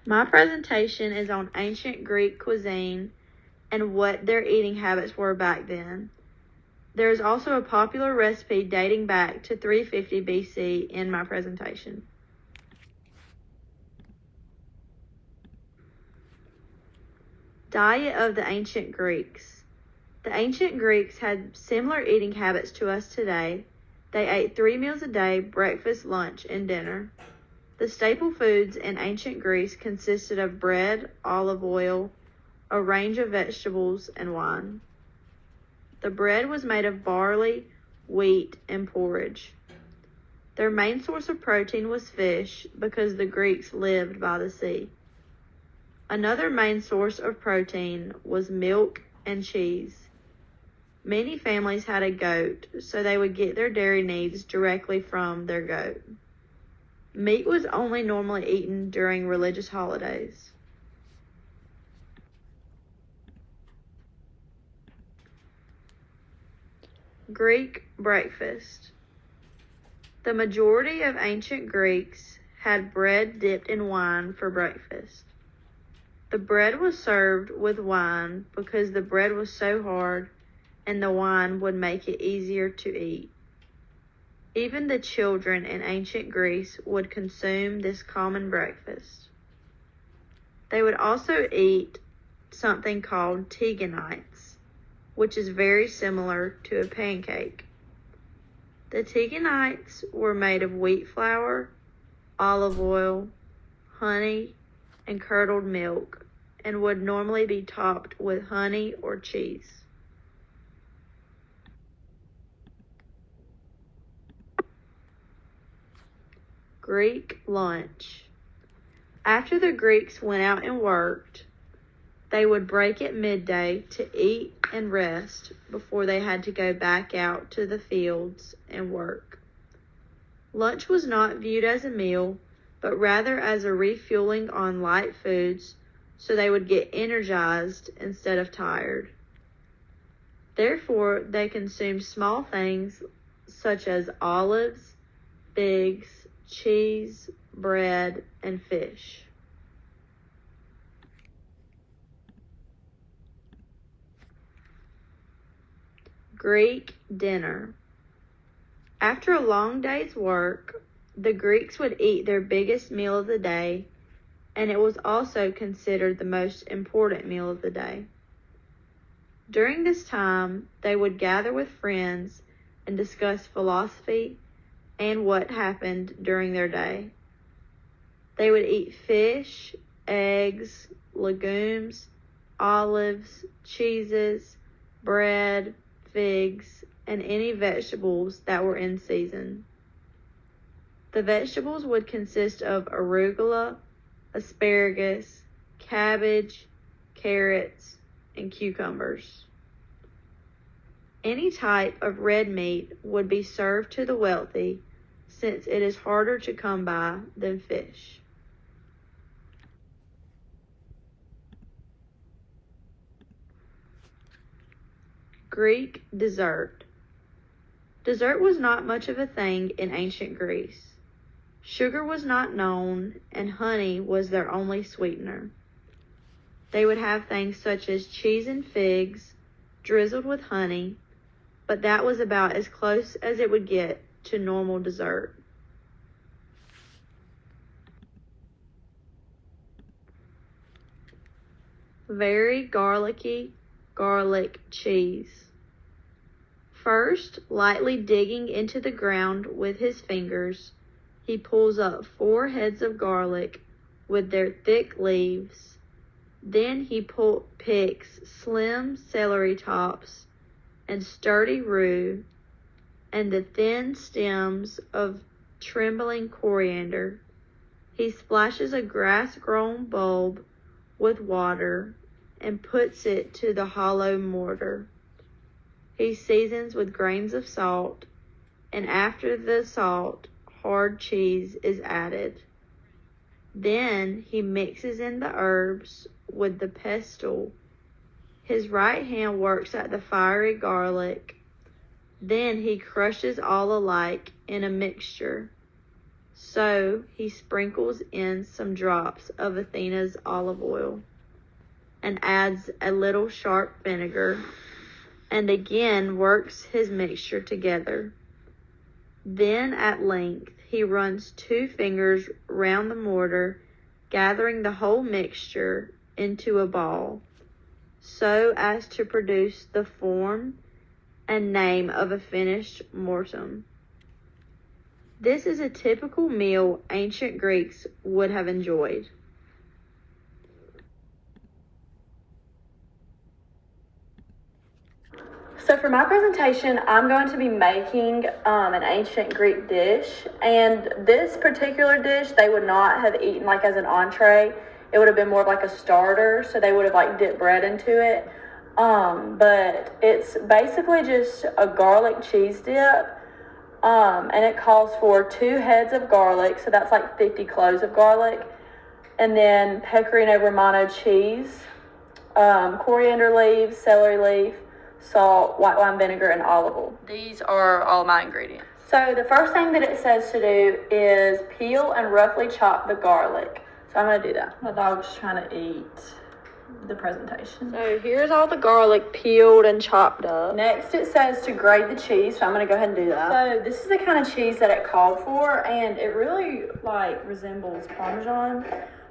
My presentation is on ancient Greek cuisine and what their eating habits were back then. There is also a popular recipe dating back to 350 BC in my presentation. Diet of the ancient Greeks. The ancient Greeks had similar eating habits to us today. They ate 3 meals a day: breakfast, lunch, and dinner. The staple foods in ancient Greece consisted of bread, olive oil, a range of vegetables, and wine. The bread was made of barley, wheat, and porridge. Their main source of protein was fish because the Greeks lived by the sea. Another main source of protein was milk and cheese. Many families had a goat, so they would get their dairy needs directly from their goat. Meat was only normally eaten during religious holidays. Greek breakfast. The majority of ancient Greeks had bread dipped in wine for breakfast. The bread was served with wine because the bread was so hard and the wine would make it easier to eat. Even the children in ancient Greece would consume this common breakfast. They would also eat something called tiganites, which is very similar to a pancake. The tiganites were made of wheat flour, olive oil, honey, and curdled milk, and would normally be topped with honey or cheese. Greek lunch. After the Greeks went out and worked, they would break at midday to eat and rest before they had to go back out to the fields and work. Lunch was not viewed as a meal, but rather as a refueling on light foods so they would get energized instead of tired. Therefore, they consumed small things such as olives, figs, cheese, bread, and fish. Greek dinner. After a long day's work, the Greeks would eat their biggest meal of the day, and it was also considered the most important meal of the day. During this time, they would gather with friends and discuss philosophy and what happened during their day. They would eat fish, eggs, legumes, olives, cheeses, bread, figs, and any vegetables that were in season. The vegetables would consist of arugula, asparagus, cabbage, carrots, and cucumbers. Any type of red meat would be served to the wealthy since it is harder to come by than fish. Greek dessert. Dessert was not much of a thing in ancient Greece. Sugar was not known, and honey was their only sweetener. They would have things such as cheese and figs drizzled with honey, but that was about as close as it would get to normal dessert. Very garlicky garlic cheese. First, lightly digging into the ground with his fingers, he pulls up 4 heads of garlic with their thick leaves. Then he picks slim celery tops and sturdy rue and the thin stems of trembling coriander. He splashes a grass-grown bulb with water and puts it to the hollow mortar. He seasons with grains of salt, and after the salt, hard cheese is added. Then he mixes in the herbs with the pestle. His right hand works at the fiery garlic. Then he crushes all alike in a mixture. So he sprinkles in some drops of Athena's olive oil and adds a little sharp vinegar and again works his mixture together. Then at length he runs 2 fingers round the mortar, gathering the whole mixture into a ball, so as to produce the form and name of a finished mortem. This is a typical meal ancient Greeks would have enjoyed. So for my presentation, I'm going to be making an ancient Greek dish, and this particular dish they would not have eaten like as an entree. It would have been more of like a starter, so they would have like dipped bread into it. But it's basically just a garlic cheese dip, and it calls for 2 heads of garlic, so that's like 50 cloves of garlic, and then Pecorino Romano cheese, coriander leaves, celery leaf, salt, white wine vinegar, and olive oil. These are all my ingredients. So the first thing that it says to do is peel and roughly chop the garlic. So I'm going to do that. My dog's trying to eat the presentation. So here's all the garlic peeled and chopped up. Next it says to grate the cheese, so I'm going to go ahead and do that. So this is the kind of cheese that it called for, and it really like resembles Parmesan,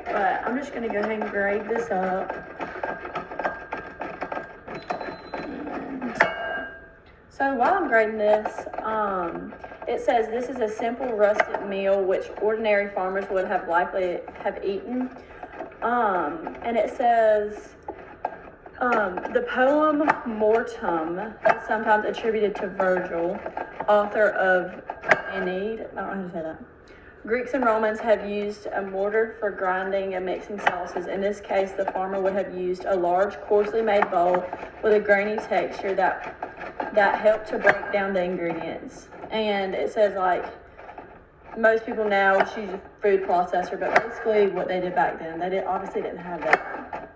but I'm just going to go ahead and grate this up. So while I'm grating this, it says this is a simple rustic meal which ordinary farmers would have likely have eaten. And it says the poem Mortem is sometimes attributed to Virgil, author of Aeneid. I don't know how to say that. Greeks and Romans have used a mortar for grinding and mixing sauces. In this case, the farmer would have used a large, coarsely made bowl with a grainy texture that helped to break down the ingredients. And it says like most people now just use a food processor, but basically what they did back then, they obviously didn't have that.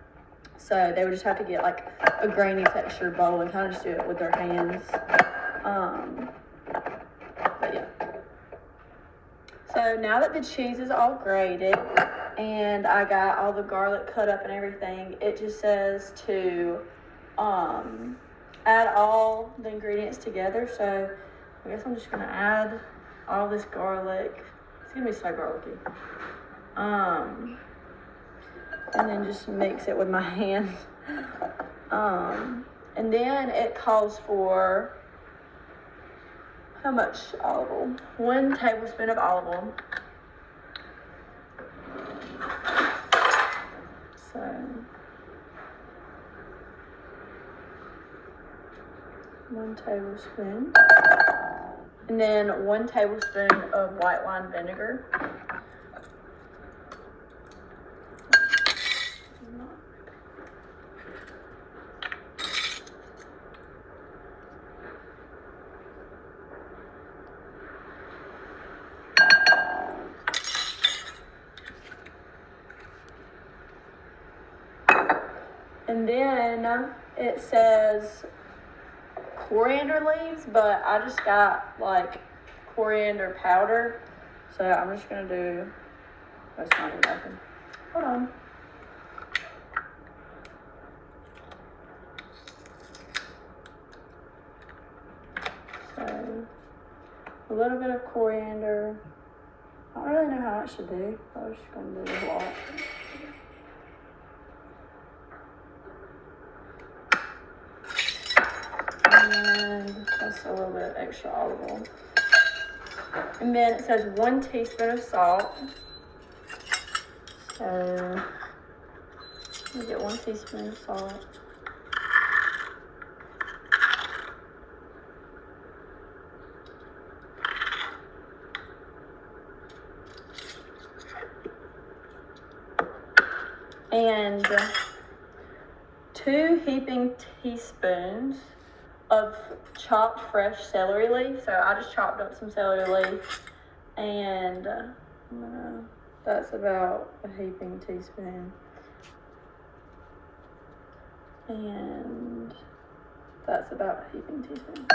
So they would just have to get like a grainy textured bowl and kind of just do it with their hands. But yeah. So now that the cheese is all grated and I got all the garlic cut up and everything, it just says to add all the ingredients together. So I guess I'm just gonna add all this garlic. It's gonna be so garlicky. And then just mix it with my hand. And then it calls for how much olive oil? 1 tablespoon of olive oil. So one tablespoon. And then 1 tablespoon of white wine vinegar. And then it says coriander leaves, but I just got like coriander powder, so I'm just gonna do, that's not even open. Hold on. So a little bit of coriander. I don't really know how much to do. I was just gonna do a lot. And that's a little bit of extra olive oil. And then it says 1 teaspoon of salt. So we get 1 teaspoon of salt. And 2 heaping teaspoons of chopped fresh celery leaf. So I just chopped up some celery leaf, and that's about a heaping teaspoon. And that's about a heaping teaspoon.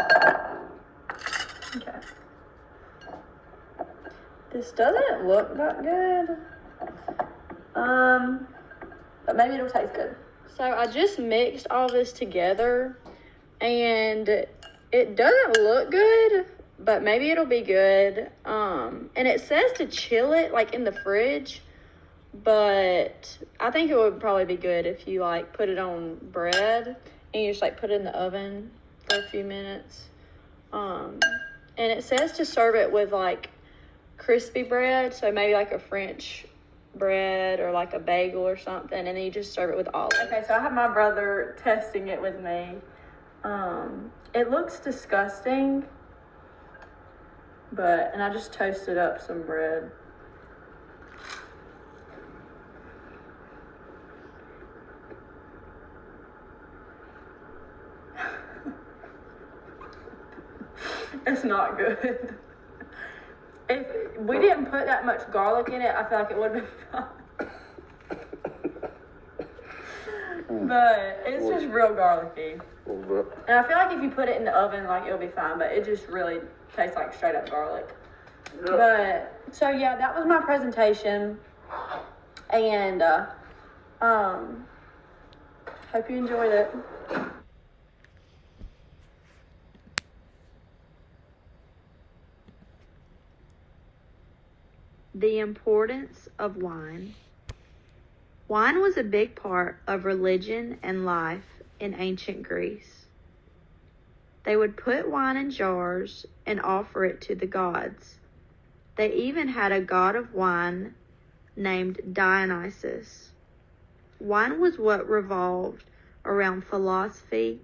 Okay. This doesn't look that good. But maybe it'll taste good. So I just mixed all this together, and it doesn't look good, but maybe it'll be good. And it says to chill it, like, in the fridge, but I think it would probably be good if you, like, put it on bread and you just, like, put it in the oven for a few minutes. And it says to serve it with, like, crispy bread, so maybe like a French bread or like a bagel or something, and then you just serve it with olives. Okay, so I have my brother testing it with me. It looks disgusting, and I just toasted up some bread. It's not good. If we didn't put that much garlic in it, I feel like it would have been fine. But it's just real garlicky. And I feel like if you put it in the oven, like, it'll be fine, but it just really tastes like straight up garlic. Yeah. But, so yeah, that was my presentation. And, hope you enjoyed it. The importance of wine. Wine was a big part of religion and life in ancient Greece. They would put wine in jars and offer it to the gods. They even had a god of wine named Dionysus. Wine was what revolved around philosophy,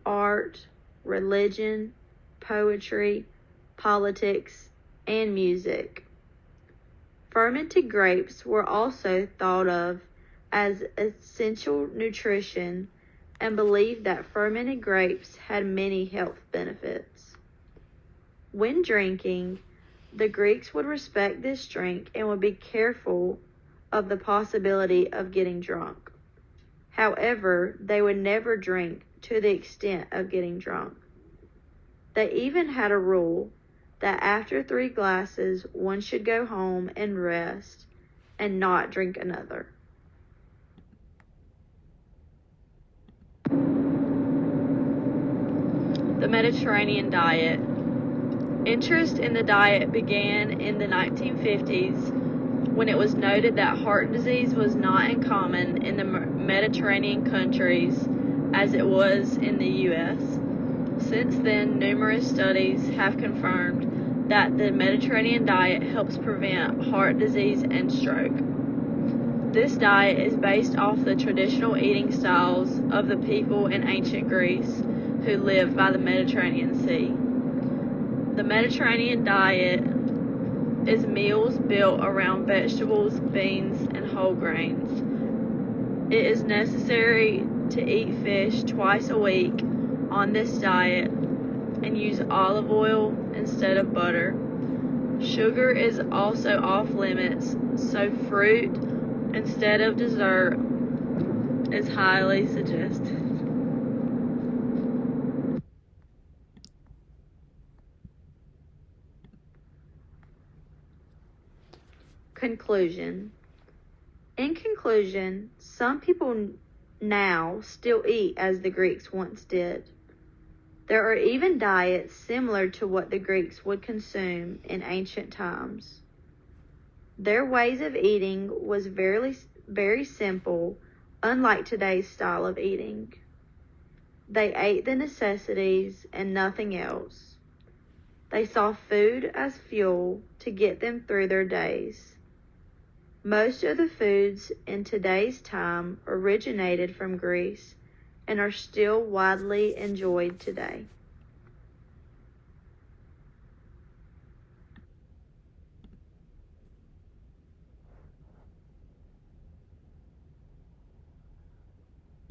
art, religion, poetry, politics, and music. Fermented grapes were also thought of as essential nutrition and believed that fermented grapes had many health benefits. When drinking, the Greeks would respect this drink and would be careful of the possibility of getting drunk. However, they would never drink to the extent of getting drunk. They even had a rule that after 3 glasses, one should go home and rest and not drink another. The Mediterranean diet. Interest in the diet began in the 1950s when it was noted that heart disease was not as common in the Mediterranean countries as it was in the U.S. Since then, numerous studies have confirmed that the Mediterranean diet helps prevent heart disease and stroke. This diet is based off the traditional eating styles of the people in ancient Greece who lived by the Mediterranean Sea. The Mediterranean diet is meals built around vegetables, beans, and whole grains. It is necessary to eat fish twice a week on this diet and use olive oil instead of butter. Sugar is also off limits, so fruit instead of dessert is highly suggested. Conclusion. In conclusion, some people now still eat as the Greeks once did. There are even diets similar to what the Greeks would consume in ancient times. Their ways of eating was very simple, unlike today's style of eating. They ate the necessities and nothing else. They saw food as fuel to get them through their days. Most of the foods in today's time originated from Greece and are still widely enjoyed today.